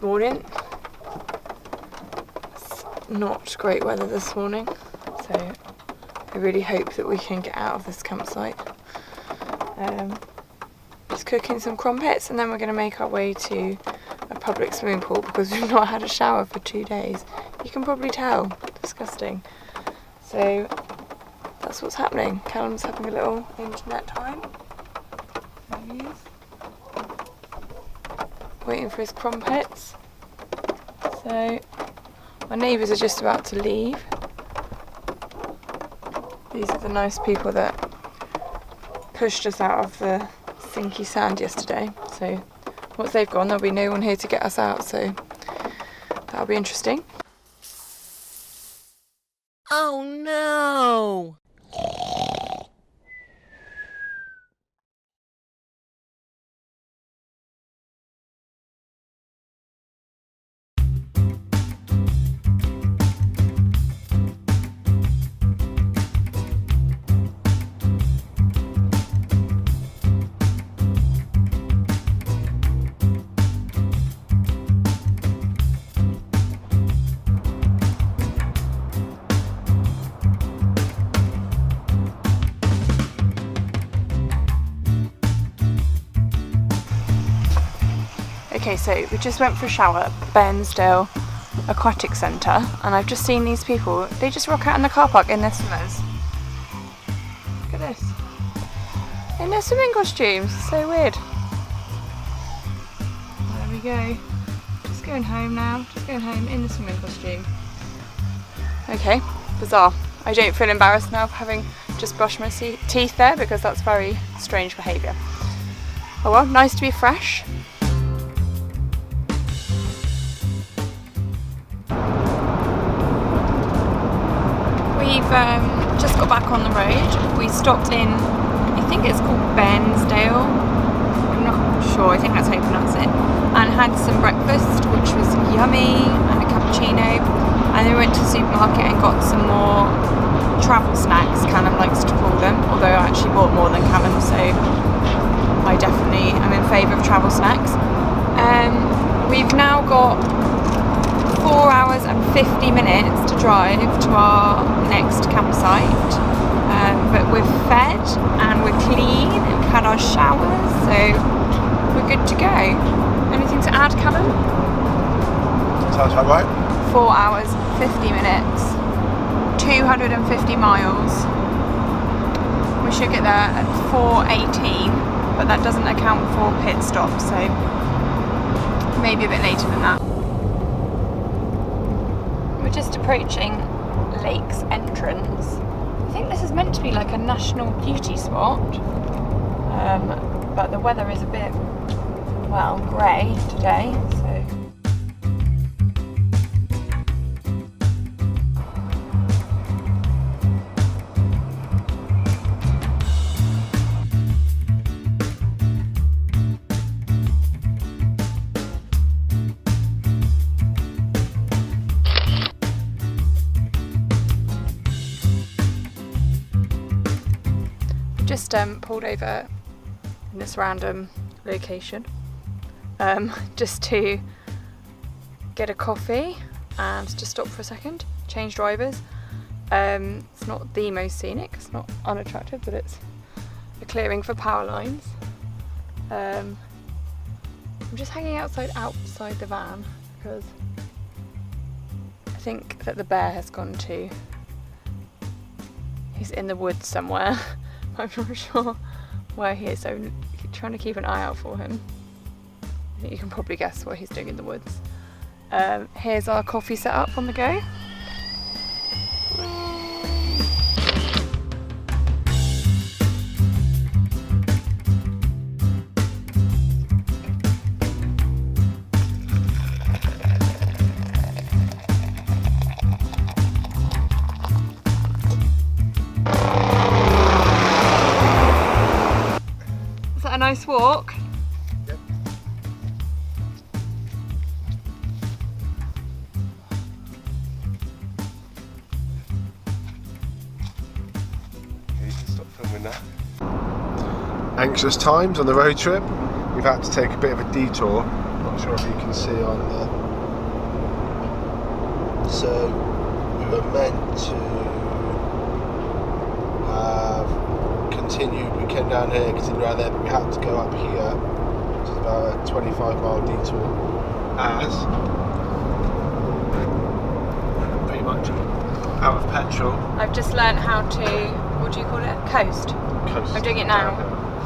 Good morning. It's not great weather this morning, so I really hope that we can get out of this campsite. Just cooking some crumpets and then we're going to make our way to a public swimming pool because we've not had a shower for 2 days. You can probably tell. Disgusting. So that's what's happening. Callum's having a little internet time. There he is. Waiting for his crumpets. So my neighbours are just about to leave. These are the nice people that pushed us out of the sinky sand yesterday. So once they've gone, there'll be no one here to get us out, so that'll be interesting. Oh no! Okay, so we just went for a shower at Bairnsdale Aquatics Centre and I've just seen these people, they just rock out in the car park in their swimmers. Look at this. In their swimming costumes, so weird. There we go. Just going home now, just going home in the swimming costume. Okay, bizarre. I don't feel embarrassed now for having just brushed my teeth there because that's very strange behaviour. Oh well, nice to be fresh. We've just got back on the road. We stopped in, I think it's called Bairnsdale, I'm not sure, I think that's how you pronounce it, and had some breakfast which was yummy and a cappuccino, and then we went to the supermarket and got some more travel snacks, Callum likes to call them, although I actually bought more than Callum, so I definitely am in favour of travel snacks. We've now got 4 hours and 50 minutes to drive to our next campsite, but we're fed and we're clean and we've had our showers, so we're good to go. Anything to add, Callum? Sounds about right. 4 hours, 50 minutes, 250 miles. We should get there at 4:18, but that doesn't account for pit stops, so maybe a bit later than that. Just approaching Lake's entrance. I think this is meant to be like a national beauty spot, but the weather is a bit, well, grey today, so. Just pulled over in this random location just to get a coffee and just stop for a second, change drivers. It's not the most scenic, it's not unattractive, but it's a clearing for power lines. I'm just hanging outside the van because I think that the bear has gone to, he's in the woods somewhere. I'm not sure where he is, so I'm trying to keep an eye out for him. I think you can probably guess what he's doing in the woods. Here's our coffee set up on the go. A nice walk. Yep. Okay, you can stop filming now. Anxious times on the road trip. We've had to take a bit of a detour, not not sure if you can see on there. So we were meant to have continued, we came down here, continued around there, but we had to go up here, which is about a 25-mile detour, as pretty much out of petrol. I've just learned how to, what do you call it? Coast. I'm doing it now.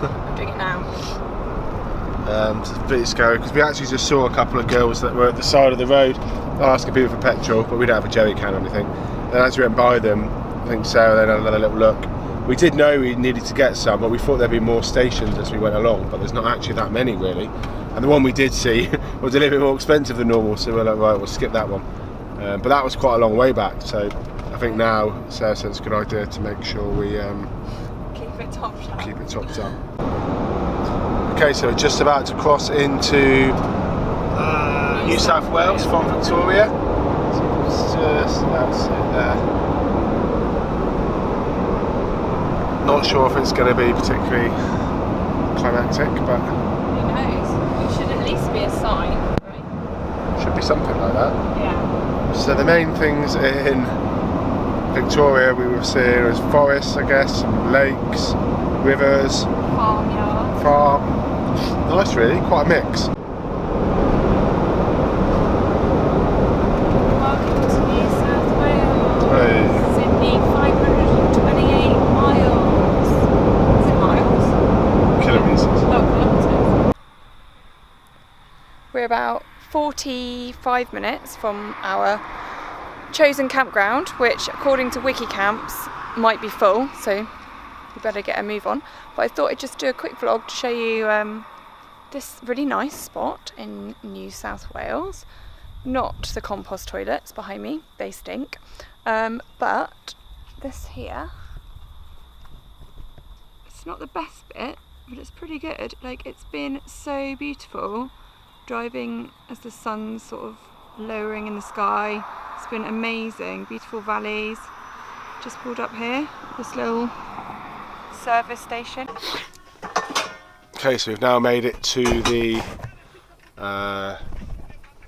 I'm doing it now. It's a bit scary because we actually just saw a couple of girls that were at the side of the road asking people for petrol, but we don't have a jerry can or anything. And as we went by them, I think Sarah then had another little look. We did know we needed to get some, but we thought there'd be more stations as we went along, but there's not actually that many really. And the one we did see was a little bit more expensive than normal, so we're like, right, we'll skip that one. But that was quite a long way back, so I think now Sarah said it's a good idea to make sure we keep it topped up. Keep it topped up. Okay, so we're just about to cross into New South Wales from Victoria. So it's just about to sit there. Not sure if it's going to be particularly climactic, but who knows? It should at least be a sign, right? Should be something like that. Yeah. So the main things in Victoria we were seeing was forests, I guess, some lakes, rivers, Farmyard. farm. Nice really, quite a mix. Welcome to New South Wales. Hey. Sydney, 528 miles. Is it miles? Kilometres. Oh, kilometres. We're about 45 minutes from our chosen campground, which according to wikicamps might be full, so we better get a move on. But I thought I'd just do a quick vlog to show you this really nice spot in New South Wales. Not the compost toilets behind me, they stink, but this here, it's not the best bit, but it's pretty good. Like, it's been so beautiful driving as the sun's sort of lowering in the sky. It's been amazing, beautiful valleys. Just pulled up here, this little service station. Okay, so we've now made it to the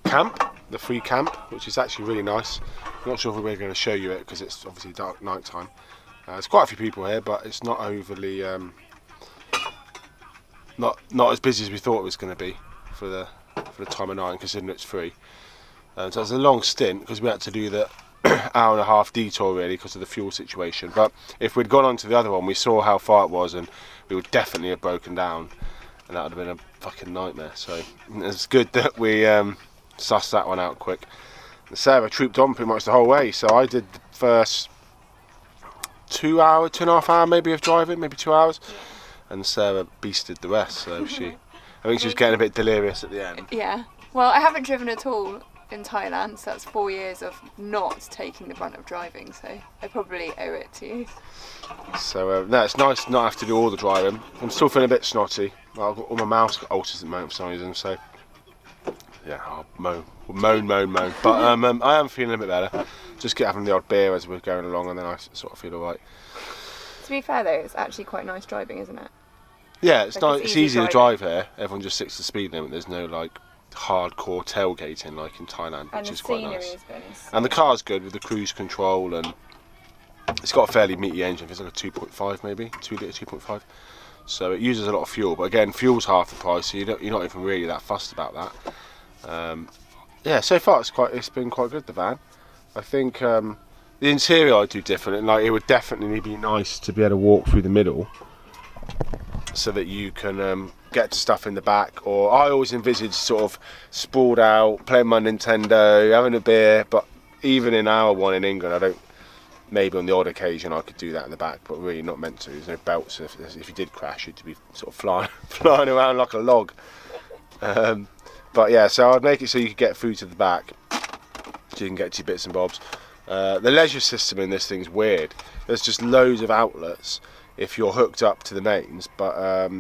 camp, the free camp, which is actually really nice. I'm not sure if we're going to show you it because it's obviously dark night time. There's quite a few people here, but it's not overly, not as busy as we thought it was going to be for the time of night, considering it's free. So it was a long stint because we had to do the hour and a half detour really because of the fuel situation. But if we'd gone on to the other one, we saw how far it was and we would definitely have broken down, and that would have been a fucking nightmare. So it's good that we sussed that one out quick. And Sarah trooped on pretty much the whole way, so I did the first 2 hour, 2.5 hour maybe of driving, maybe 2 hours, and Sarah beasted the rest. So I think she was getting a bit delirious at the end. Yeah, well, I haven't driven at all in Thailand, so that's 4 years of not taking the brunt of driving, so I probably owe it to you. So no, it's nice not have to do all the driving. I'm still feeling a bit snotty. I've got all my mouth's got ulcers at the moment for some reason, so yeah, I'll moan. But I am feeling a bit better. Just having the odd beer as we're going along, and then I sort of feel alright. To be fair though, it's actually quite nice driving, isn't it? Yeah, it's like nice. It's easy to drive here. Everyone just sticks to the speed limit. There's no like hardcore tailgating like in Thailand, which is quite nice. And the car's good with the cruise control, and it's got a fairly meaty engine. It's like a 2.5 maybe, 2 litre 2.5. So it uses a lot of fuel, but again, fuel's half the price, so you're not even really that fussed about that. Yeah, so far it's been quite good, the van. I think the interior I'd do different, and like it would definitely be nice to be able to walk through the middle, so that you can get to stuff in the back. Or I always envisage sort of sprawled out, playing my Nintendo, having a beer. But even in our one in England, I don't. Maybe on the odd occasion I could do that in the back, but really not meant to. There's no belts. If you did crash, you'd be sort of flying around like a log. But yeah, so I'd make it so you could get through to the back, so you can get to your bits and bobs. The leisure system in this thing's weird. There's just loads of outlets if you're hooked up to the mains, but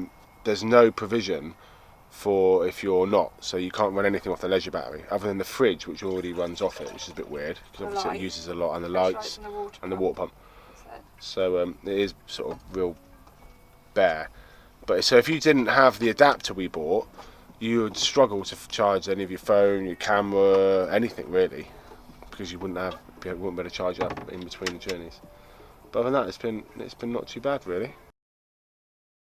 there's no provision for if you're not, so you can't run anything off the leisure battery other than the fridge, which already runs off it, which is a bit weird because obviously it uses a lot, and the lights and the water pump. So it is sort of real bare. But so if you didn't have the adapter we bought, you would struggle to charge any of your phone, your camera, anything really, because you wouldn't be able to charge it up in between the journeys. But other than that, it's been not too bad really.